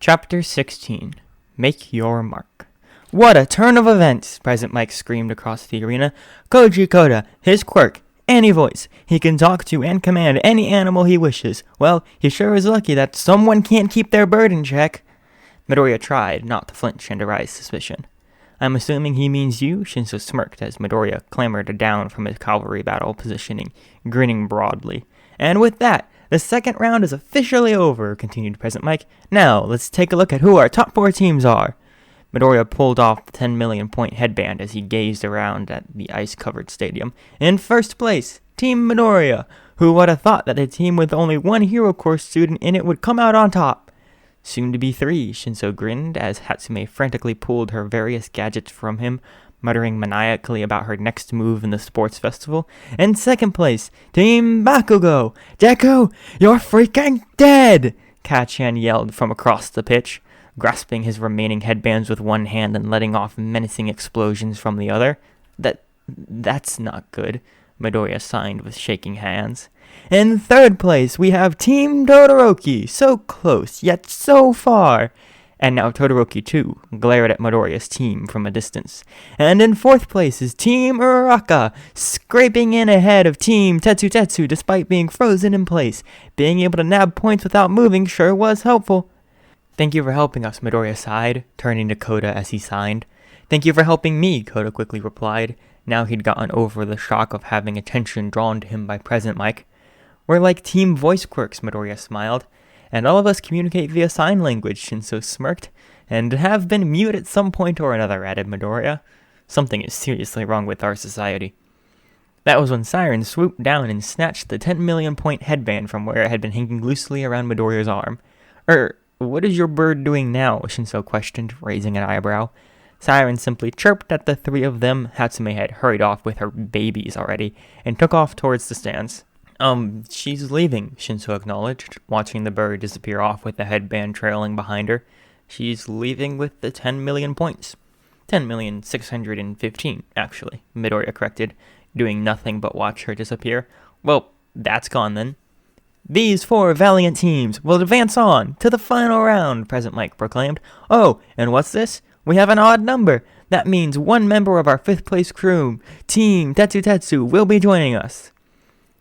Chapter 16. Make Your Mark. What a turn of events! President Mike screamed across the arena. Koji Koda, his quirk, any voice. He can talk to and command any animal he wishes. Well, he sure is lucky that someone can't keep their bird in check. Midoriya tried not to flinch and arouse suspicion. I'm assuming he means you? Shinso smirked as Midoriya clambered down from his cavalry battle positioning, grinning broadly. And with that, the second round is officially over, continued President Mike. Now, let's take a look at who our top 4 teams are. Midoriya pulled off the 10 million point headband as he gazed around at the ice-covered stadium. In first place, Team Midoriya. Who would have thought that a team with only one Hero Course student in it would come out on top? Soon to be 3, Shinso grinned as Hatsume frantically pulled her various gadgets from him, muttering maniacally about her next move in the sports festival. In second place, Team Bakugo. Deku, you're freaking dead! Kachan yelled from across the pitch, grasping his remaining headbands with one hand and letting off menacing explosions from the other. That's not good, Midoriya signed with shaking hands. In third place, we have Team Todoroki. So close, yet so far. And now Todoroki, too, glared at Midoriya's team from a distance. And in fourth place is Team Uraraka, scraping in ahead of Team Tetsu despite being frozen in place. Being able to nab points without moving sure was helpful. Thank you for helping us, Midoriya sighed, turning to Koda as he signed. Thank you for helping me, Koda quickly replied. Now he'd gotten over the shock of having attention drawn to him by President Mike. We're like team voice quirks, Midoriya smiled. And all of us communicate via sign language, Shinso smirked. And have been mute at some point or another, added Midoriya. Something is seriously wrong with our society. That was when Siren swooped down and snatched the 10 million point headband from where it had been hanging loosely around Midoriya's arm. What is your bird doing now? Shinso questioned, raising an eyebrow. Siren simply chirped at the 3 of them. Hatsume had hurried off with her babies already, and took off towards the stands. She's leaving, Shinso acknowledged, watching the bird disappear off with the headband trailing behind her. She's leaving with the 10 million points. 10,615,000, actually, Midoriya corrected, doing nothing but watch her disappear. Well, that's gone then. These 4 valiant teams will advance on to the final round, President Mike proclaimed. Oh, and what's this? We have an odd number. That means one member of our 5th place crew, Team Tetsu, will be joining us.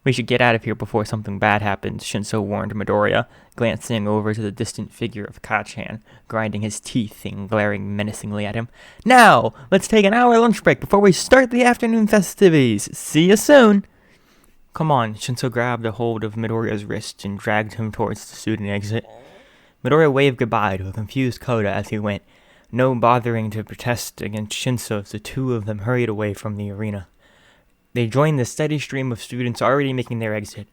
We should get out of here before something bad happens, Shinso warned Midoriya, glancing over to the distant figure of Kachan, grinding his teeth and glaring menacingly at him. Now, let's take an hour lunch break before we start the afternoon festivities. See you soon! Come on, Shinso grabbed a hold of Midoriya's wrist and dragged him towards the student exit. Midoriya waved goodbye to a confused Koda as he went, no bothering to protest against Shinso as the 2 of them hurried away from the arena. They joined the steady stream of students already making their exit.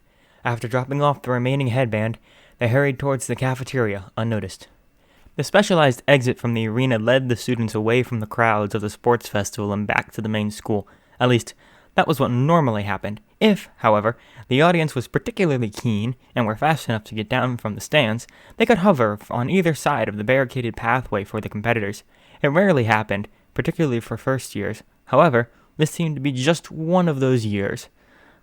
After dropping off the remaining headband, they hurried towards the cafeteria, unnoticed. The specialized exit from the arena led the students away from the crowds of the sports festival and back to the main school. At least, that was what normally happened. If, however, the audience was particularly keen and were fast enough to get down from the stands, they could hover on either side of the barricaded pathway for the competitors. It rarely happened, particularly for first years. However, this seemed to be just one of those years.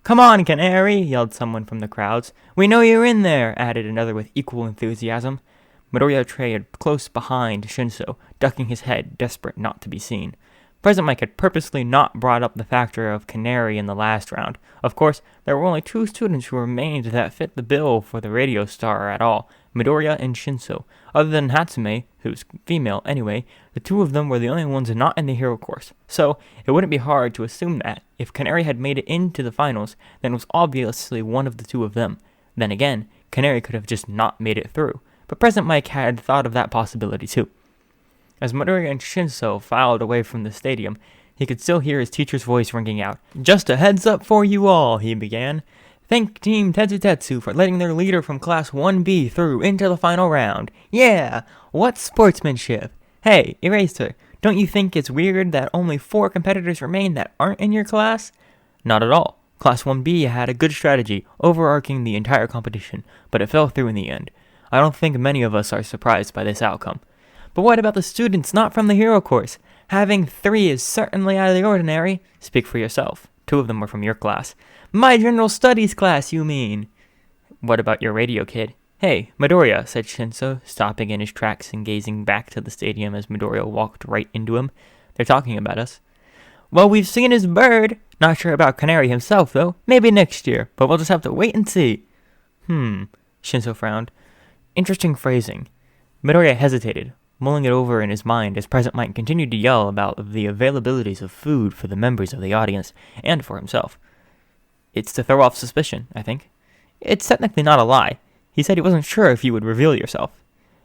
Come on, Canary, yelled someone from the crowds. We know you're in there, added another with equal enthusiasm. Midoriya trailed close behind Shinso, ducking his head, desperate not to be seen. President Mike had purposely not brought up the factor of Canary in the last round. Of course, there were only 2 students who remained that fit the bill for the radio star at all, Midoriya and Shinso. Other than Hatsume, who's female anyway, the 2 of them were the only ones not in the hero course. So, it wouldn't be hard to assume that, if Canary had made it into the finals, then it was obviously one of the 2 of them. Then again, Canary could have just not made it through. But President Mike had thought of that possibility too. As Midoriya and Shinso filed away from the stadium, he could still hear his teacher's voice ringing out. Just a heads up for you all, he began. Thank Team Tetsu for letting their leader from Class 1B through into the final round. Yeah, what sportsmanship. Hey, Eraser, don't you think it's weird that only 4 competitors remain that aren't in your class? Not at all. Class 1B had a good strategy, overarching the entire competition, but it fell through in the end. I don't think many of us are surprised by this outcome. But what about the students not from the hero course? Having 3 is certainly out of the ordinary. Speak for yourself. 2 of them were from your class. My general studies class, you mean? What about your radio kid? "Hey, Midoriya," said Shinso, stopping in his tracks and gazing back to the stadium as Midoriya walked right into him. "They're talking about us." "Well, we've seen his bird. Not sure about Canary himself, though. Maybe next year, but we'll just have to wait and see." Shinso frowned. Interesting phrasing. Midoriya hesitated, mulling it over in his mind as Present Mic continued to yell about the availabilities of food for the members of the audience and for himself. "It's to throw off suspicion, I think." "It's technically not a lie. He said he wasn't sure if you would reveal yourself."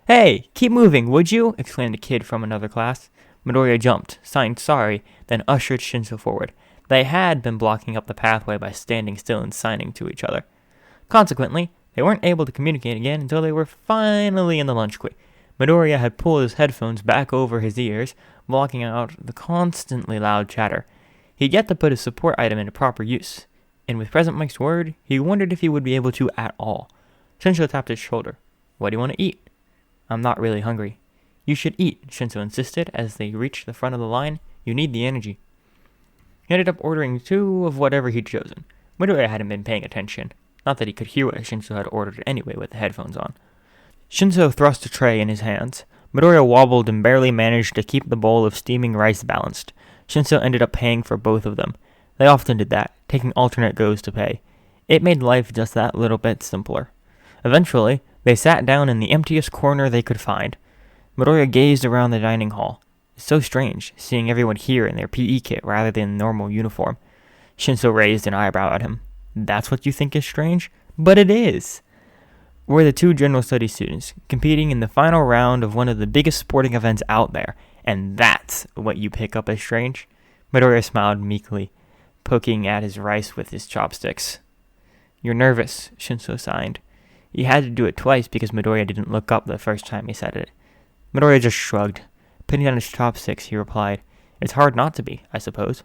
"Hey, keep moving, would you?" exclaimed a kid from another class. Midoriya jumped, signed sorry, then ushered Shinso forward. They had been blocking up the pathway by standing still and signing to each other. Consequently, they weren't able to communicate again until they were finally in the lunch queue. Midoriya had pulled his headphones back over his ears, blocking out the constantly loud chatter. He'd yet to put his support item into proper use, and with Present Mike's word, he wondered if he would be able to at all. Shinso tapped his shoulder. "What do you want to eat?" "I'm not really hungry." "You should eat," Shinso insisted as they reached the front of the line. "You need the energy." He ended up ordering 2 of whatever he'd chosen. Midoriya hadn't been paying attention. Not that he could hear what Shinso had ordered anyway with the headphones on. Shinso thrust a tray in his hands. Midoriya wobbled and barely managed to keep the bowl of steaming rice balanced. Shinso ended up paying for both of them. They often did that, taking alternate goes to pay. It made life just that little bit simpler. Eventually, they sat down in the emptiest corner they could find. Midoriya gazed around the dining hall. It's so strange, seeing everyone here in their PE kit rather than normal uniform. Shinso raised an eyebrow at him. "That's what you think is strange? But it is!" We're the 2 general studies students, competing in the final round of one of the biggest sporting events out there, and that's what you pick up as strange? Midoriya smiled meekly, poking at his rice with his chopsticks. "You're nervous," Shinso sighed. He had to do it twice because Midoriya didn't look up the first time he said it. Midoriya just shrugged. Putting down his chopsticks, he replied, "It's hard not to be, I suppose."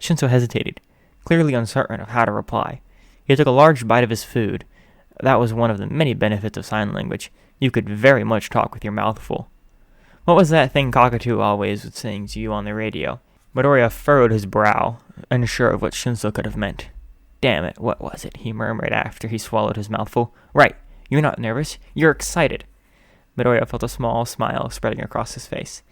Shinso hesitated, clearly uncertain of how to reply. He took a large bite of his food. That was one of the many benefits of sign language. You could very much talk with your mouth full. "What was that thing Cockatoo always was saying to you on the radio?" Midoriya furrowed his brow, unsure of what Shinso could have meant. "Damn it, what was it?" he murmured after he swallowed his mouthful. "Right, you're not nervous, you're excited." Midoriya felt a small smile spreading across his face.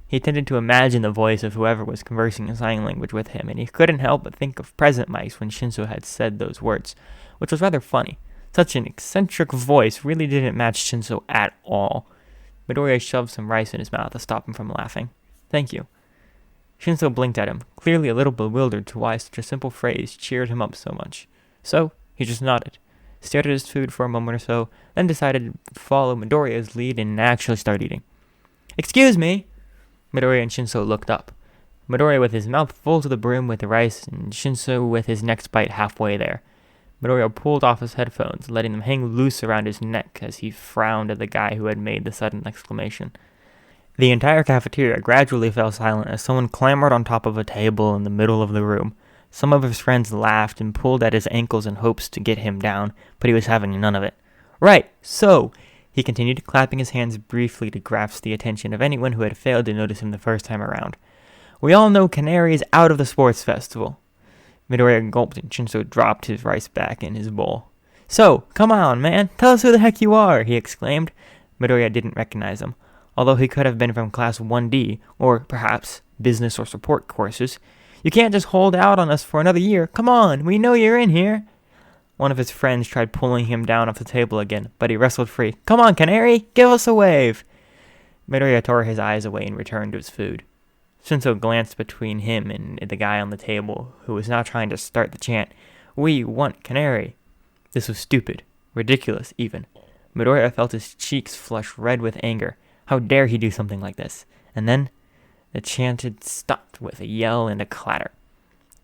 He tended to imagine the voice of whoever was conversing in sign language with him, and he couldn't help but think of Present Mike's when Shinso had said those words, which was rather funny. Such an eccentric voice really didn't match Shinso at all. Midoriya shoved some rice in his mouth to stop him from laughing. "Thank you." Shinso blinked at him, clearly a little bewildered to why such a simple phrase cheered him up so much. So, he just nodded, stared at his food for a moment or so, then decided to follow Midoriya's lead and actually start eating. "Excuse me!" Midoriya and Shinso looked up. Midoriya with his mouth full to the brim with the rice, and Shinso with his next bite halfway there. Midoriya pulled off his headphones, letting them hang loose around his neck as he frowned at the guy who had made the sudden exclamation. The entire cafeteria gradually fell silent as someone clambered on top of a table in the middle of the room. Some of his friends laughed and pulled at his ankles in hopes to get him down, but he was having none of it. "Right, so," he continued, clapping his hands briefly to grasp the attention of anyone who had failed to notice him the first time around. "We all know Canary is out of the sports festival." Midoriya gulped and Shinso dropped his rice back in his bowl. "So, come on, man, tell us who the heck you are," he exclaimed. Midoriya didn't recognize him, although he could have been from Class 1D, or perhaps business or support courses. "You can't just hold out on us for another year. Come on, we know you're in here." One of his friends tried pulling him down off the table again, but he wrestled free. "Come on, Canary, give us a wave." Midoriya tore his eyes away and returned to his food. Shinso glanced between him and the guy on the table, who was now trying to start the chant, "We want Canary." This was stupid, ridiculous even. Midoriya felt his cheeks flush red with anger. How dare he do something like this? And then, the chant had stopped with a yell and a clatter.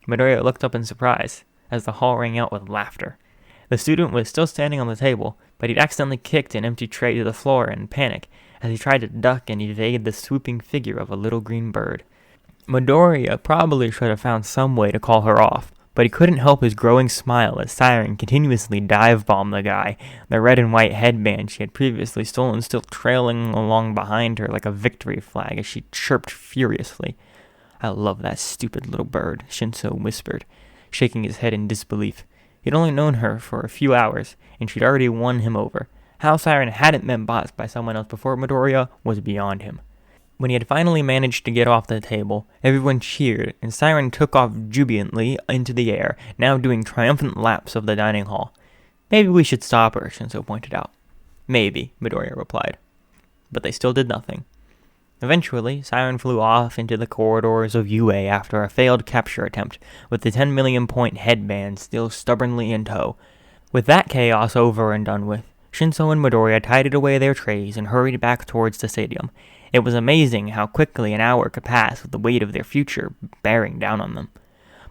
Midoriya looked up in surprise, as the hall rang out with laughter. The student was still standing on the table, but he'd accidentally kicked an empty tray to the floor in panic, as he tried to duck and evade the swooping figure of a little green bird. Midoriya probably should have found some way to call her off, but he couldn't help his growing smile as Siren continuously dive-bombed the guy, the red and white headband she had previously stolen still trailing along behind her like a victory flag as she chirped furiously. "I love that stupid little bird," Shinso whispered, shaking his head in disbelief. He'd only known her for a few hours, and she'd already won him over. How Siren hadn't been bossed by someone else before Midoriya was beyond him. When he had finally managed to get off the table, everyone cheered, and Siren took off jubilantly into the air, now doing triumphant laps of the dining hall. Maybe we should stop her, Shinso pointed out. Maybe, Midoriya replied. But they still did nothing. Eventually, Siren flew off into the corridors of UA after a failed capture attempt, with the 10 million point headband still stubbornly in tow. With that chaos over and done with, Shinso and Midoriya tidied away their trays and hurried back towards the stadium. It was amazing how quickly an hour could pass with the weight of their future bearing down on them.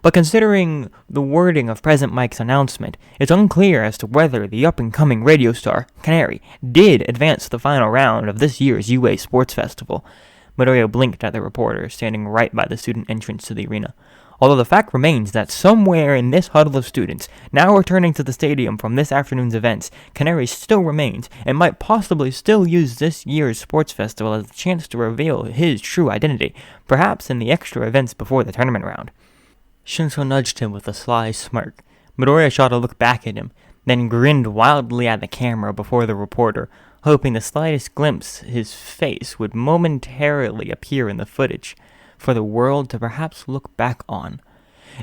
But considering the wording of President Mike's announcement, it's unclear as to whether the up-and-coming radio star, Canary, did advance to the final round of this year's UA Sports Festival. Midoriya blinked at the reporter standing right by the student entrance to the arena. Although the fact remains that somewhere in this huddle of students, now returning to the stadium from this afternoon's events, Canary still remains, and might possibly still use this year's sports festival as a chance to reveal his true identity, perhaps in the extra events before the tournament round. Shinso nudged him with a sly smirk. Midoriya shot a look back at him, then grinned wildly at the camera before the reporter, hoping the slightest glimpse his face would momentarily appear in the footage, for the world to perhaps look back on.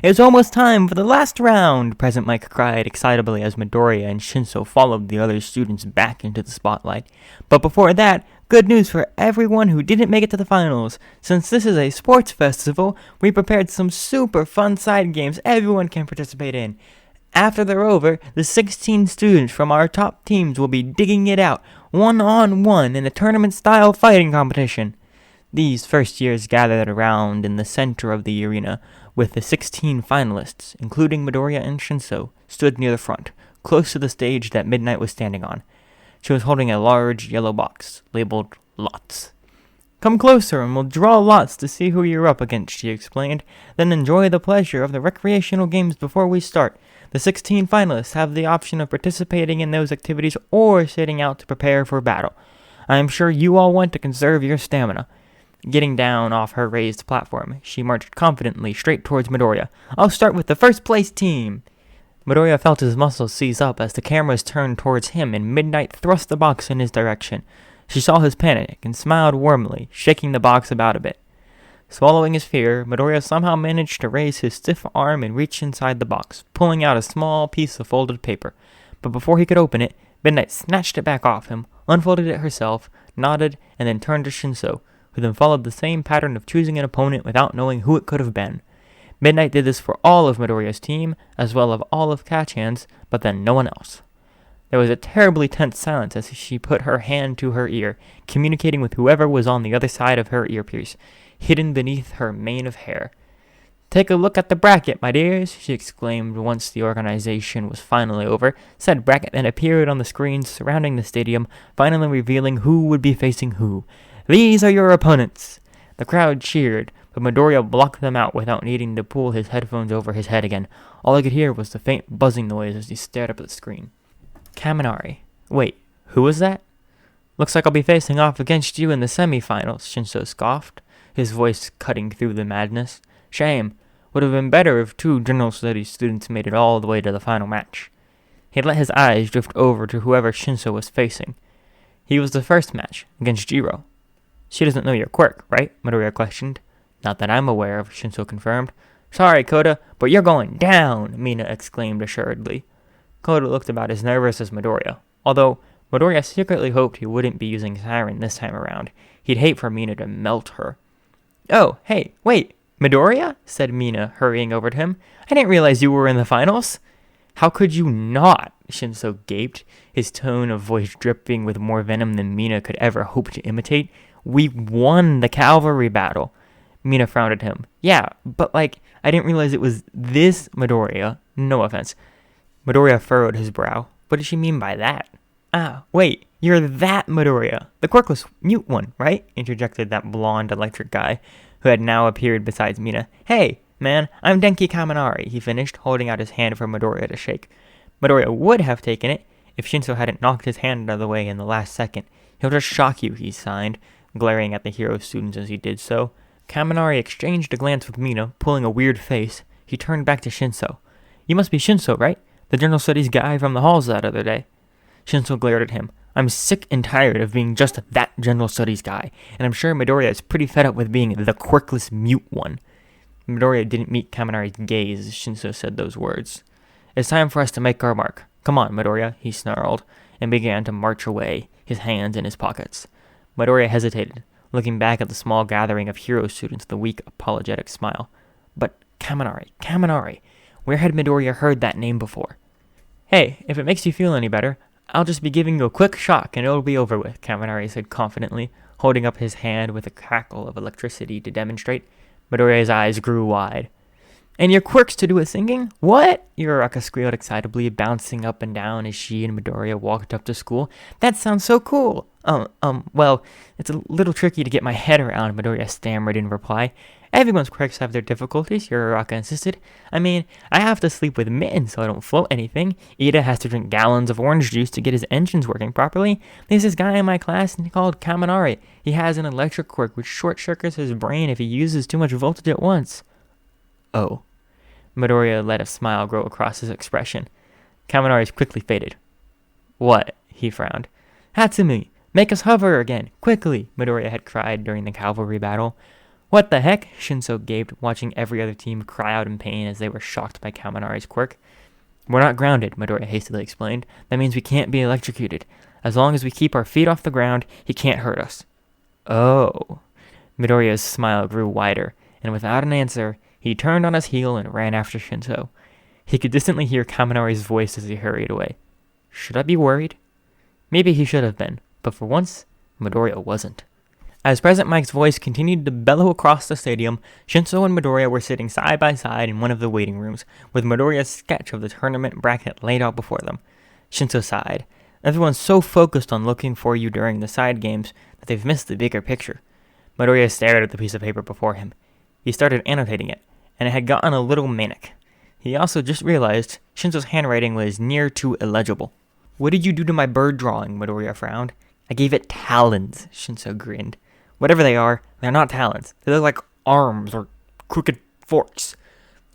"It's almost time for the last round," President Mike cried excitably as Midoriya and Shinso followed the other students back into the spotlight. "But before that, good news for everyone who didn't make it to the finals. Since this is a sports festival, we prepared some super fun side games everyone can participate in. After they're over, the 16 students from our top teams will be digging it out, one-on-one in a tournament-style fighting competition." These first years gathered around in the center of the arena, with the 16 finalists, including Midoriya and Shinso, stood near the front, close to the stage that Midnight was standing on. She was holding a large yellow box, labeled Lots. "Come closer and we'll draw lots to see who you're up against," she explained. "Then enjoy the pleasure of the recreational games before we start. The 16 finalists have the option of participating in those activities or sitting out to prepare for battle. I am sure you all want to conserve your stamina." Getting down off her raised platform, she marched confidently straight towards Midoriya. "I'll start with the first place team." Midoriya felt his muscles seize up as the cameras turned towards him and Midnight thrust the box in his direction. She saw his panic and smiled warmly, shaking the box about a bit. Swallowing his fear, Midoriya somehow managed to raise his stiff arm and reach inside the box, pulling out a small piece of folded paper. But before he could open it, Midnight snatched it back off him, unfolded it herself, nodded, and then turned to Shinso, who then followed the same pattern of choosing an opponent without knowing who it could have been. Midnight did this for all of Midoriya's team, as well as all of Kachan's, but then no one else. There was a terribly tense silence as she put her hand to her ear, communicating with whoever was on the other side of her earpiece, hidden beneath her mane of hair. "Take a look at the bracket, my dears," she exclaimed once the organization was finally over. Said bracket then appeared on the screens surrounding the stadium, finally revealing who would be facing who. "These are your opponents." The crowd cheered, but Midoriya blocked them out without needing to pull his headphones over his head again. All I could hear was the faint buzzing noise as he stared up at the screen. "Canary. Wait, who was that?" "Looks like I'll be facing off against you in the semifinals," Shinso scoffed, his voice cutting through the madness. "Shame. Would have been better if 2 general studies students made it all the way to the final match." He let his eyes drift over to whoever Shinso was facing. "He was the first match, against Jiro." "She doesn't know your quirk, right?" Midoriya questioned. "Not that I'm aware of," Shinso confirmed. "Sorry, Koda, but you're going down," Mina exclaimed assuredly. Koda looked about as nervous as Midoriya, although Midoriya secretly hoped he wouldn't be using Siren this time around. He'd hate for Mina to melt her. "Oh, hey, wait, Midoriya?" said Mina, hurrying over to him. "I didn't realize you were in the finals." "How could you not?" Shinso gaped, his tone of voice dripping with more venom than Mina could ever hope to imitate. "We won the cavalry battle." Mina frowned at him. "Yeah, but I didn't realize it was this Midoriya. No offense." Midoriya furrowed his brow. What did she mean by that? "Ah, wait, you're that Midoriya. The quirkless mute one, right?" interjected that blonde electric guy, who had now appeared beside Mina. "Hey, man, I'm Denki Kaminari," he finished, holding out his hand for Midoriya to shake. Midoriya would have taken it, if Shinso hadn't knocked his hand out of the way in the last second. "He'll just shock you," he signed, glaring at the hero students as he did so. Kaminari exchanged a glance with Mina, pulling a weird face. He turned back to Shinso. "You must be Shinso, right? The general studies guy from the halls that other day." Shinso glared at him. I'm sick and tired of being just that general studies guy, and I'm sure Midoriya is pretty fed up with being the quirkless mute one. Midoriya didn't meet Kaminari's gaze as Shinso said those words. It's time for us to make our mark. Come on, Midoriya, he snarled, and began to march away, his hands in his pockets. Midoriya hesitated, looking back at the small gathering of hero students with a weak, apologetic smile. But Kaminari, where had Midoriya heard that name before? Hey, if it makes you feel any better, I'll just be giving you a quick shock and it'll be over with, Kaminari said confidently, holding up his hand with a crackle of electricity to demonstrate. Midoriya's eyes grew wide. And your quirks to do with singing? What? Uraraka squealed excitedly, bouncing up and down as she and Midoriya walked up to school. That sounds so cool. Well, it's a little tricky to get my head around, Midoriya stammered in reply. Everyone's quirks have their difficulties, Uraraka insisted. I mean, I have to sleep with mittens so I don't float anything. Ida has to drink gallons of orange juice to get his engines working properly. There's this guy in my class called Kaminari. He has an electric quirk which short-circuits his brain if he uses too much voltage at once. Oh. Midoriya let a smile grow across his expression. Kaminari's quickly faded. What? He frowned. Hatsumi, make us hover again, quickly, Midoriya had cried during the cavalry battle. What the heck? Shinso gaped, watching every other team cry out in pain as they were shocked by Kaminari's quirk. We're not grounded, Midoriya hastily explained. That means we can't be electrocuted. As long as we keep our feet off the ground, he can't hurt us. Oh. Midoriya's smile grew wider, and without an answer, he turned on his heel and ran after Shinso. He could distantly hear Kaminari's voice as he hurried away. Should I be worried? Maybe he should have been, but for once, Midoriya wasn't. As President Mike's voice continued to bellow across the stadium, Shinso and Midoriya were sitting side by side in one of the waiting rooms, with Midoriya's sketch of the tournament bracket laid out before them. Shinso sighed. Everyone's so focused on looking for you during the side games that they've missed the bigger picture. Midoriya stared at the piece of paper before him. He started annotating it, and it had gotten a little manic. He also just realized Shinso's handwriting was near to illegible. What did you do to my bird drawing? Midoriya frowned. I gave it talons, Shinso grinned. Whatever they are, they're not talons. They look like arms or crooked forks.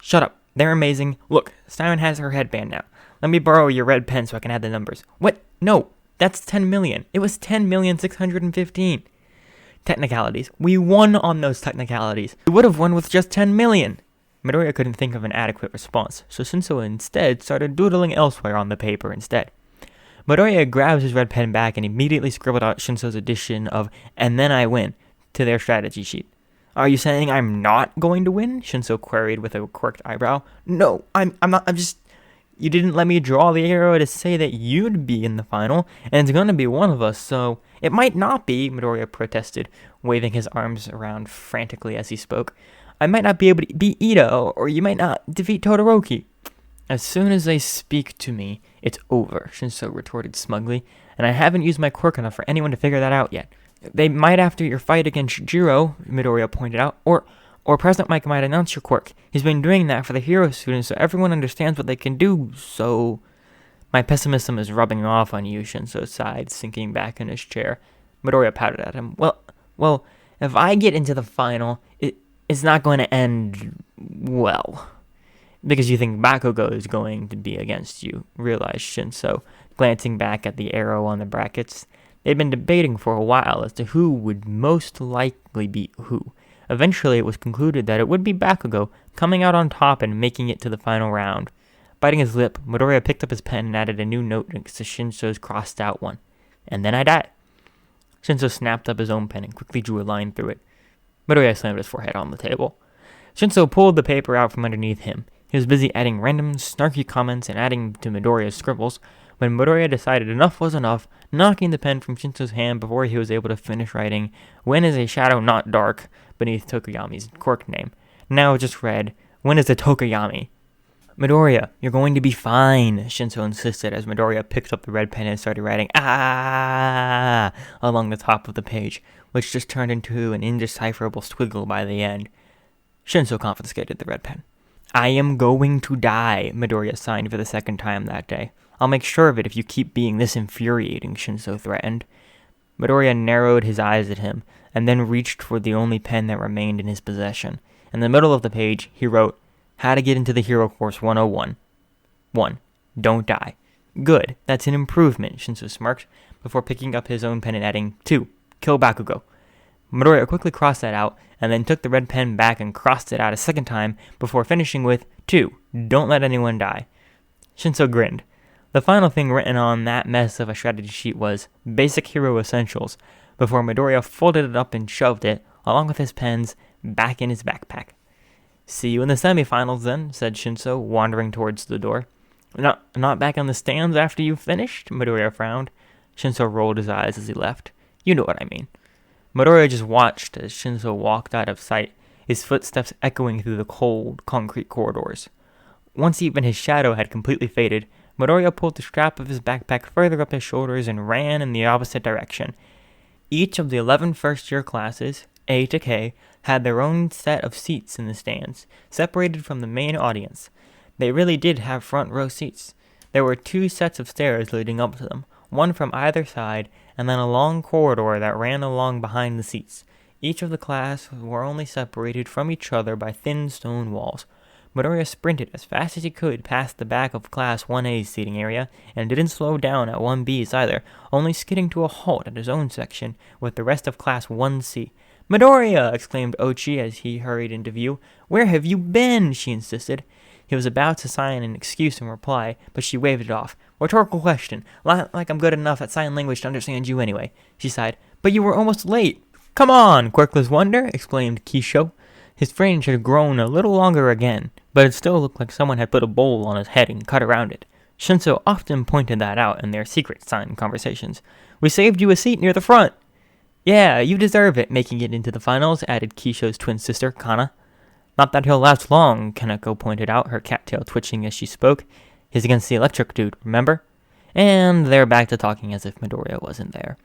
Shut up. They're amazing. Look, Simon has her headband now. Let me borrow your red pen so I can add the numbers. What? No, that's 10 million. It was 10,615,000. Technicalities. We won on those technicalities. We would have won with just 10 million. Midoriya couldn't think of an adequate response, so Shinso instead started doodling elsewhere on the paper instead. Midoriya grabbed his red pen back and immediately scribbled out Shinso's addition of "and then I win" to their strategy sheet. Are you saying I'm not going to win? Shinso queried with a quirked eyebrow. No, I'm not. I'm just... You didn't let me draw the arrow to say that you'd be in the final, and it's going to be one of us, so... It might not be, Midoriya protested, waving his arms around frantically as he spoke. I might not be able to beat Ida, or you might not defeat Todoroki. As soon as they speak to me, it's over, Shinso retorted smugly, and I haven't used my quirk enough for anyone to figure that out yet. They might after your fight against Jiro, Midoriya pointed out, or President Mike might announce your quirk. He's been doing that for the hero students so everyone understands what they can do, so... My pessimism is rubbing off on you, Shinso sighed, sinking back in his chair. Midoriya pouted at him. Well, if I get into the final, it's not going to end well. Because you think Bakugo is going to be against you, realized Shinso, glancing back at the arrow on the brackets. They'd been debating for a while as to who would most likely beat who. Eventually, it was concluded that it would be Bakugo, coming out on top and making it to the final round. Biting his lip, Midoriya picked up his pen and added a new note next to Shinso's crossed-out one. And then I die. Shinso snapped up his own pen and quickly drew a line through it. Midoriya slammed his forehead on the table. Shinso pulled the paper out from underneath him. He was busy adding random, snarky comments and adding to Midoriya's scribbles when Midoriya decided enough was enough, knocking the pen from Shinso's hand before he was able to finish writing, "When is a shadow not dark?" beneath Tokoyami's quirk name. Now it just read, "When is a Tokoyami?" Midoriya, you're going to be fine, Shinso insisted as Midoriya picked up the red pen and started writing "ah" along the top of the page, which just turned into an indecipherable squiggle by the end. Shinso confiscated the red pen. I am going to die, Midoriya signed for the second time that day. I'll make sure of it if you keep being this infuriating, Shinso threatened. Midoriya narrowed his eyes at him, and then reached for the only pen that remained in his possession. In the middle of the page, he wrote, How to get into the Hero Course 101. 1. Don't die. Good, that's an improvement, Shinso smirked, before picking up his own pen and adding, 2. Kill Bakugo. Midoriya quickly crossed that out, and then took the red pen back and crossed it out a second time, before finishing with, 2. Don't let anyone die. Shinso grinned. The final thing written on that mess of a strategy sheet was, Basic Hero Essentials, before Midoriya folded it up and shoved it, along with his pens, back in his backpack. See you in the semifinals then, said Shinso, wandering towards the door. Not back in the stands after you've finished? Midoriya frowned. Shinso rolled his eyes as he left. You know what I mean. Midoriya just watched as Shinso walked out of sight, his footsteps echoing through the cold, concrete corridors. Once even his shadow had completely faded, Midoriya pulled the strap of his backpack further up his shoulders and ran in the opposite direction. Each of the 11 first-year classes, A to K, had their own set of seats in the stands, separated from the main audience. They really did have front row seats. There were 2 sets of stairs leading up to them, one from either side, and then a long corridor that ran along behind the seats. Each of the class were only separated from each other by thin stone walls. Midoriya sprinted as fast as he could past the back of Class 1A's seating area, and didn't slow down at 1B's either, only skidding to a halt at his own section with the rest of Class 1C. "Midoriya!" exclaimed Ochi as he hurried into view. "Where have you been?" she insisted. He was about to sign an excuse in reply, but she waved it off. "Rhetorical question. Like I'm good enough at sign language to understand you anyway," she sighed. "But you were almost late." "Come on, Quirkless Wonder!" exclaimed Kisho. His fringe had grown a little longer again, but it still looked like someone had put a bowl on his head and cut around it. Shinso often pointed that out in their secret sign conversations. "We saved you a seat near the front." "Yeah, you deserve it, making it into the finals," added Kisho's twin sister, Kana. "Not that he'll last long," Kaneko pointed out, her cattail twitching as she spoke. "He's against the electric dude, remember?" And they're back to talking as if Midoriya wasn't there.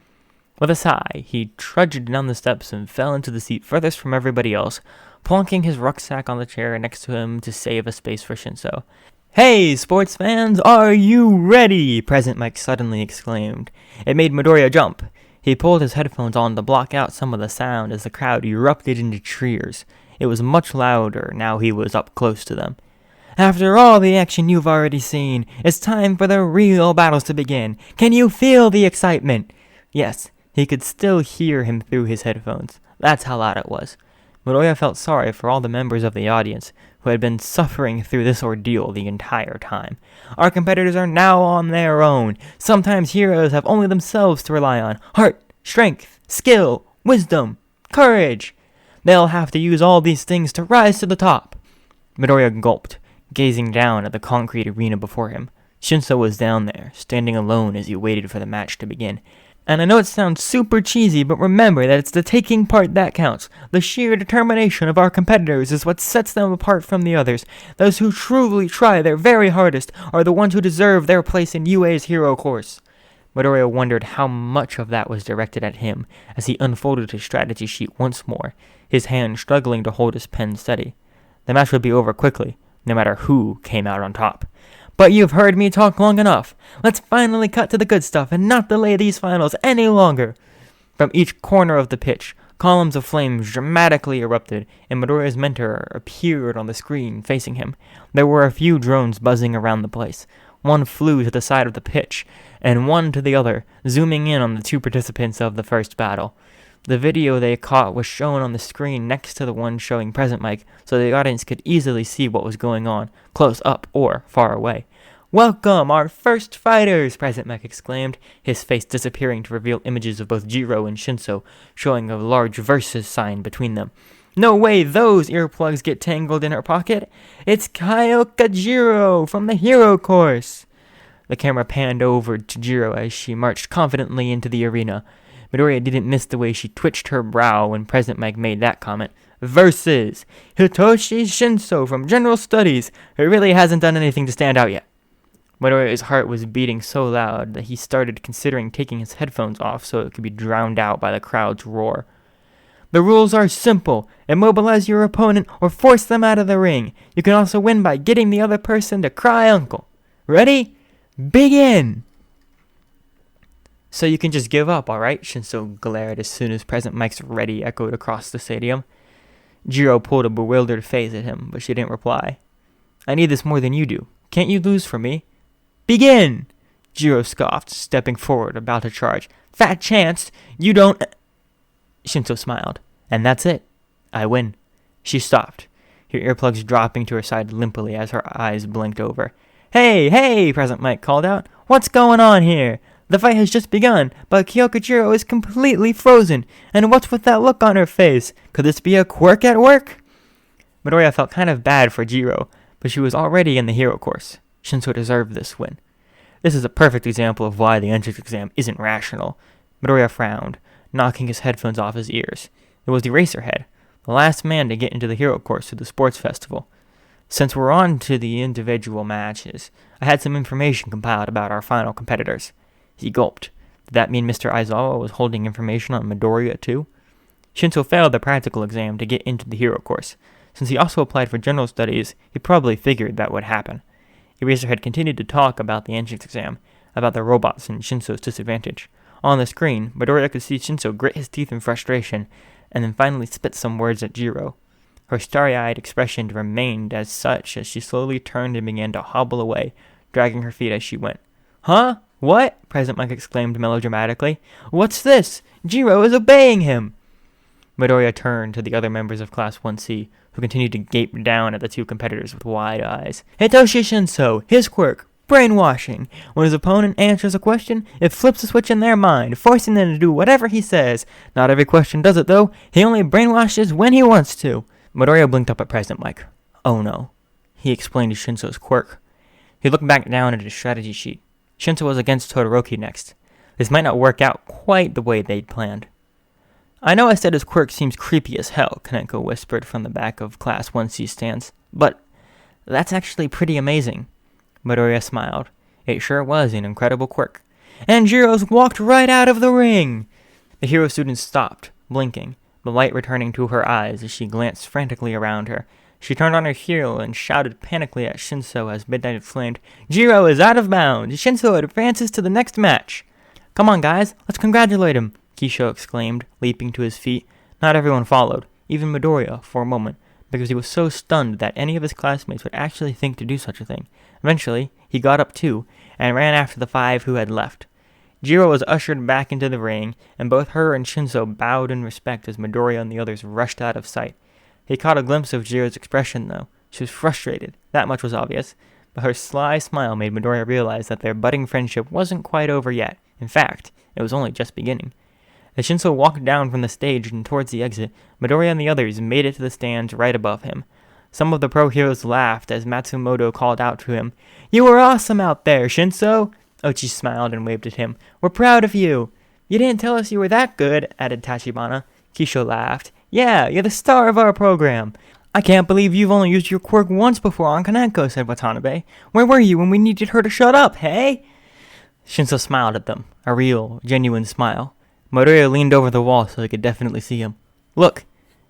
With a sigh, he trudged down the steps and fell into the seat furthest from everybody else, plonking his rucksack on the chair next to him to save a space for Shinso. "Hey, sports fans, are you ready?" Present Mike suddenly exclaimed. It made Midoriya jump. He pulled his headphones on to block out some of the sound as the crowd erupted into cheers. It was much louder now he was up close to them. "After all the action you've already seen, it's time for the real battles to begin. Can you feel the excitement?" Yes, he could still hear him through his headphones. That's how loud it was. Midoriya felt sorry for all the members of the audience who had been suffering through this ordeal the entire time. Our competitors are now on their own. Sometimes heroes have only themselves to rely on. Heart, strength, skill, wisdom, courage. They'll have to use all these things to rise to the top. Midoriya gulped, gazing down at the concrete arena before him. Shinso was down there, standing alone as he waited for the match to begin. And I know it sounds super cheesy, but remember that it's the taking part that counts. The sheer determination of our competitors is what sets them apart from the others. Those who truly try their very hardest are the ones who deserve their place in UA's hero course. Midoriya wondered how much of that was directed at him as he unfolded his strategy sheet once more, his hand struggling to hold his pen steady. The match would be over quickly, no matter who came out on top. But you've heard me talk long enough. Let's finally cut to the good stuff and not delay these finals any longer. From each corner of the pitch, columns of flames dramatically erupted, and Midoriya's mentor appeared on the screen facing him. There were a few drones buzzing around the place. One flew to the side of the pitch, and one to the other, zooming in on the 2 participants of the first battle. The video they caught was shown on the screen next to the one showing Present Mike, so the audience could easily see what was going on, close up or far away. "Welcome, our first fighters!" Present Mike exclaimed, his face disappearing to reveal images of both Jiro and Shinso, showing a large versus sign between them. "No way those earplugs get tangled in her pocket! It's Kyoka Jiro from the Hero Course!" The camera panned over to Jiro as she marched confidently into the arena. Midoriya didn't miss the way she twitched her brow when Present Mike made that comment. "Versus Hitoshi Shinso from General Studies, who really hasn't done anything to stand out yet." Midoriya's heart was beating so loud that he started considering taking his headphones off so it could be drowned out by the crowd's roar. "The rules are simple. Immobilize your opponent or force them out of the ring. You can also win by getting the other person to cry uncle. Ready? Begin!" "So you can just give up, alright?" Shinso glared as soon as Present Mike's ready echoed across the stadium. Jiro pulled a bewildered face at him, but she didn't reply. "I need this more than you do. Can't you lose for me?" "Begin!" Jiro scoffed, stepping forward, about to charge. Fat chance! You don't... Shinso smiled. And that's it. I win. She stopped, her earplugs dropping to her side limply as her eyes blinked over. Hey, hey, President Mike called out. What's going on here? The fight has just begun, but Kyokujiro is completely frozen. And what's with that look on her face? Could this be a quirk at work? Midoriya felt kind of bad for Jiro, but she was already in the hero course. Shinso deserved this win. This is a perfect example of why the entrance exam isn't rational. Midoriya frowned, knocking his headphones off his ears. It was the Eraserhead, the last man to get into the hero course to the sports festival. Since we're on to the individual matches, I had some information compiled about our final competitors. He gulped. Did that mean Mr. Aizawa was holding information on Midoriya too? Shinso failed the practical exam to get into the hero course. Since he also applied for general studies, he probably figured that would happen. Eraserhead continued to talk about the entrance exam, about the robots and Shinso's disadvantage. On the screen, Midoriya could see Shinso grit his teeth in frustration, and then finally spit some words at Jiro. Her starry-eyed expression remained as such as she slowly turned and began to hobble away, dragging her feet as she went. Huh? What? President Mike exclaimed melodramatically. What's this? Jiro is obeying him! Midoriya turned to the other members of Class 1C, who continued to gape down at the two competitors with wide eyes. Hitoshi Shinso, his quirk, brainwashing. When his opponent answers a question, it flips a switch in their mind, forcing them to do whatever he says. Not every question does it, though. He only brainwashes when he wants to. Midoriya blinked up at President Mike. Oh no. He explained Shinso's quirk. He looked back down at his strategy sheet. Shinso was against Todoroki next. This might not work out quite the way they'd planned. I know I said his quirk seems creepy as hell, Kaneko whispered from the back of Class 1C stands, but that's actually pretty amazing. Midoriya smiled. It sure was an incredible quirk. And Jiro's walked right out of the ring! The hero student stopped, blinking, the light returning to her eyes as she glanced frantically around her. She turned on her heel and shouted panically at Shinso as Midnight exclaimed, Jiro is out of bounds! Shinso advances to the next match! Come on, guys, let's congratulate him! Kisho exclaimed, leaping to his feet. Not everyone followed, even Midoriya, for a moment, because he was so stunned that any of his classmates would actually think to do such a thing. Eventually, he got up too, and ran after the 5 who had left. Jiro was ushered back into the ring, and both her and Shinso bowed in respect as Midoriya and the others rushed out of sight. He caught a glimpse of Jiro's expression, though. She was frustrated, that much was obvious, but her sly smile made Midoriya realize that their budding friendship wasn't quite over yet. In fact, it was only just beginning. As Shinso walked down from the stage and towards the exit, Midoriya and the others made it to the stands right above him. Some of the pro heroes laughed as Matsumoto called out to him, You were awesome out there, Shinso! Ochi smiled and waved at him. We're proud of you! You didn't tell us you were that good, added Tachibana. Kisho laughed. Yeah, you're the star of our program. I can't believe you've only used your quirk once before on Kaneko, said Watanabe. Where were you when we needed her to shut up, hey? Shinso smiled at them, a real, genuine smile. Midoriya leaned over the wall so they could definitely see him. Look,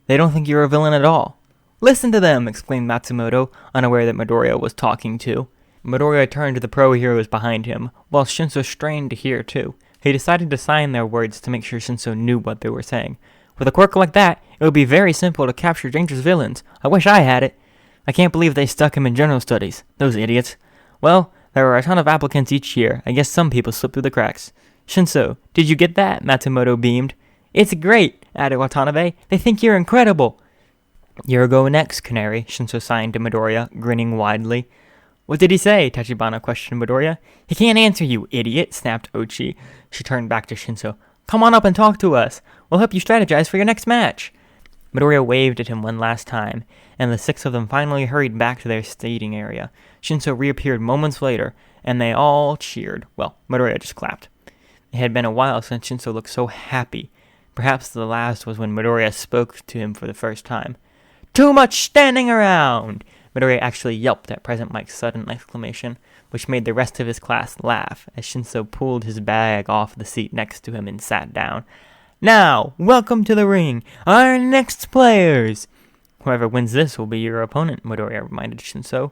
they don't think you're a villain at all. Listen to them, exclaimed Matsumoto, unaware that Midoriya was talking too. Midoriya turned to the pro heroes behind him, while Shinso strained to hear too. He decided to sign their words to make sure Shinso knew what they were saying. With a quirk like that, it would be very simple to capture dangerous villains. I wish I had it. I can't believe they stuck him in general studies. Those idiots. Well, there are a ton of applicants each year. I guess some people slip through the cracks. Shinso, did you get that? Matsumoto beamed. It's great, added Watanabe. They think you're incredible. You're go next, Canary, Shinso signed to Midoriya, grinning widely. What did he say? Tachibana questioned Midoriya. He can't answer you, idiot, snapped Ochi. She turned back to Shinso. Come on up and talk to us. We'll help you strategize for your next match. Midoriya waved at him one last time, and the 6 of them finally hurried back to their staging area. Shinso reappeared moments later, and they all cheered. Well, Midoriya just clapped. It had been a while since Shinso looked so happy. Perhaps the last was when Midoriya spoke to him for the first time. Too much standing around! Midoriya actually yelped at President Mike's sudden exclamation, which made the rest of his class laugh as Shinso pulled his bag off the seat next to him and sat down. Now, welcome to the ring, our next players! Whoever wins this will be your opponent, Midoriya reminded Shinso.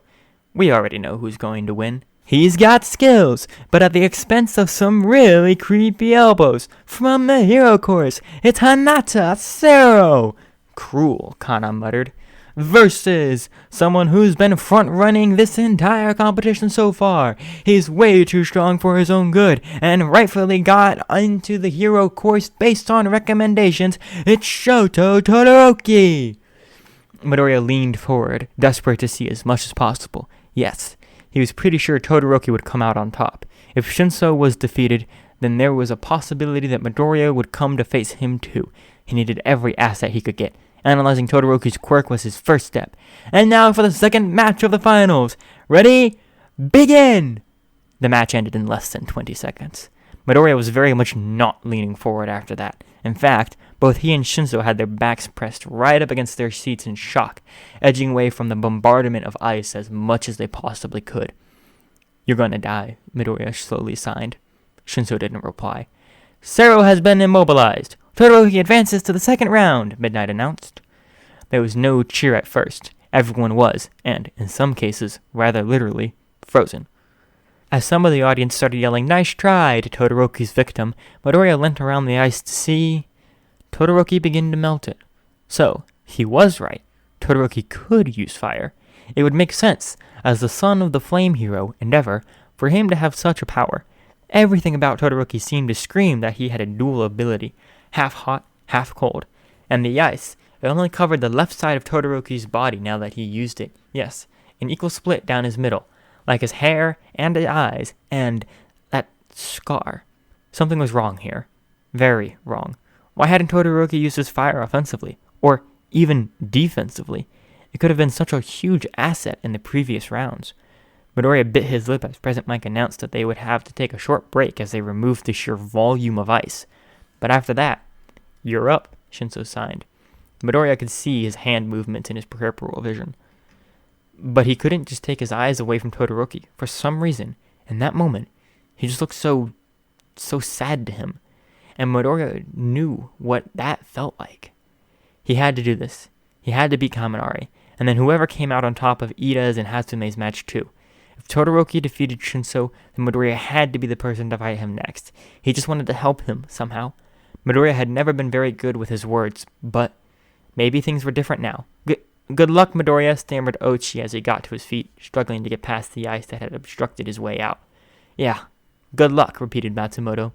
We already know who's going to win. He's got skills, but at the expense of some really creepy elbows. From the hero course, it's Hanata Zero! Cruel, Kana muttered. versus someone who's been front-running this entire competition so far. He's way too strong for his own good, and rightfully got into the hero course based on recommendations. It's Shoto Todoroki! Midoriya leaned forward, desperate to see as much as possible. Yes, he was pretty sure Todoroki would come out on top. If Shinso was defeated, then there was a possibility that Midoriya would come to face him too. He needed every asset he could get. Analyzing Todoroki's quirk was his first step. And now for the second match of the finals. Ready? Begin! The match ended in less than 20 seconds. Midoriya was very much not leaning forward after that. In fact, both he and Shinso had their backs pressed right up against their seats in shock, edging away from the bombardment of ice as much as they possibly could. "You're gonna die," Midoriya slowly signed. Shinso didn't reply. "Sero has been immobilized. Todoroki advances to the second round," Midnight announced. There was no cheer at first. Everyone was, and, in some cases, rather literally, frozen. As some of the audience started yelling, "Nice try!" to Todoroki's victim, Midoriya leant around the ice to see Todoroki begin to melt it. So, he was right. Todoroki could use fire. It would make sense, as the son of the flame hero, Endeavor, for him to have such a power. Everything about Todoroki seemed to scream that he had a dual ability, half hot, half cold. And the ice, it only covered the left side of Todoroki's body now that he used it. Yes, an equal split down his middle, like his hair and his eyes, and that scar. Something was wrong here. Very wrong. Why hadn't Todoroki used his fire offensively, or even defensively? It could have been such a huge asset in the previous rounds. Midoriya bit his lip as Present Mike announced that they would have to take a short break as they removed the sheer volume of ice. But after that, "You're up," Shinso signed. Midoriya could see his hand movements in his peripheral vision. But he couldn't just take his eyes away from Todoroki. For some reason, in that moment, he just looked so sad to him. And Midoriya knew what that felt like. He had to do this. He had to beat Canary, and then whoever came out on top of Iida's and Hatsume's match too. If Todoroki defeated Shinso, then Midoriya had to be the person to fight him next. He just wanted to help him, somehow. Midoriya had never been very good with his words, but maybe things were different now. Good luck, Midoriya, stammered Ochi as he got to his feet, struggling to get past the ice that had obstructed his way out. "Yeah, good luck," repeated Matsumoto.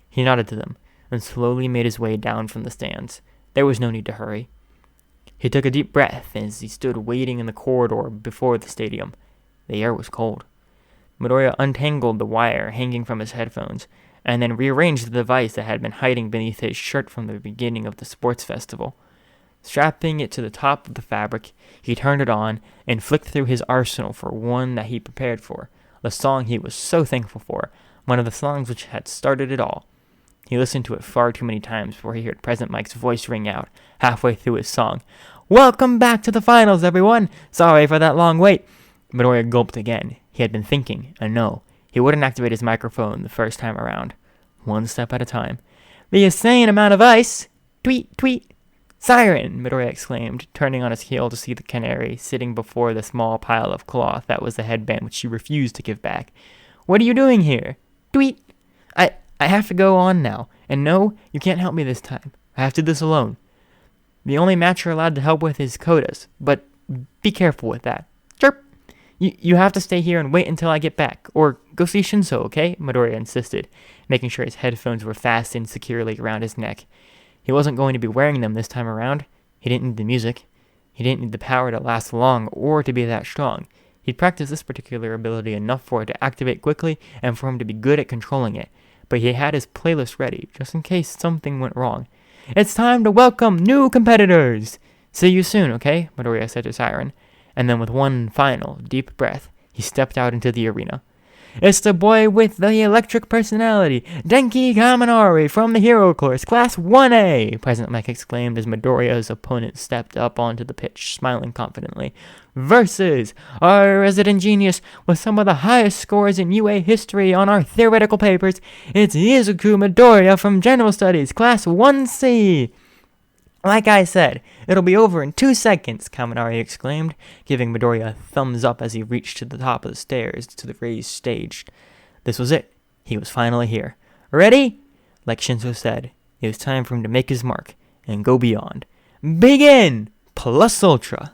He nodded to them, and slowly made his way down from the stands. There was no need to hurry. He took a deep breath as he stood waiting in the corridor before the stadium. The air was cold. Midoriya untangled the wire hanging from his headphones, and then rearranged the device that had been hiding beneath his shirt from the beginning of the sports festival. Strapping it to the top of the fabric, he turned it on and flicked through his arsenal for one that he prepared for, the song he was so thankful for, one of the songs which had started it all. He listened to it far too many times before he heard Present Mike's voice ring out, halfway through his song. "Welcome back to the finals, everyone! Sorry for that long wait." Midoriya gulped again. He had been thinking, and no, he wouldn't activate his microphone the first time around. One step at a time. "The insane amount of ice! Tweet, tweet! Siren!" Midoriya exclaimed, turning on his heel to see the Canary sitting before the small pile of cloth that was the headband which she refused to give back. "What are you doing here? Tweet! I have to go on now, and no, you can't help me this time. I have to do this alone. The only match you're allowed to help with is Koda's, but be careful with that. Chirp! You have to stay here and wait until I get back, or go see Shinso, okay?" Midoriya insisted, making sure his headphones were fastened securely around his neck. He wasn't going to be wearing them this time around. He didn't need the music. He didn't need the power to last long or to be that strong. He'd practiced this particular ability enough for it to activate quickly and for him to be good at controlling it. But he had his playlist ready, just in case something went wrong. "It's time to welcome new competitors! See you soon, okay?" Midoriya said to Siren. And then with one final, deep breath, he stepped out into the arena. "It's the boy with the electric personality, Denki Kaminari from the Hero Course, Class 1A!" Present Mike exclaimed as Midoriya's opponent stepped up onto the pitch, smiling confidently. "Versus our resident genius with some of the highest scores in UA history on our theoretical papers, it's Izuku Midoriya from General Studies, Class 1C!" "Like I said, it'll be over in 2 seconds, Kaminari exclaimed, giving Midoriya a thumbs up as he reached to the top of the stairs to the raised stage. This was it. He was finally here. "Ready?" Like Shinso said, it was time for him to make his mark and go beyond. "Begin! Plus Ultra!"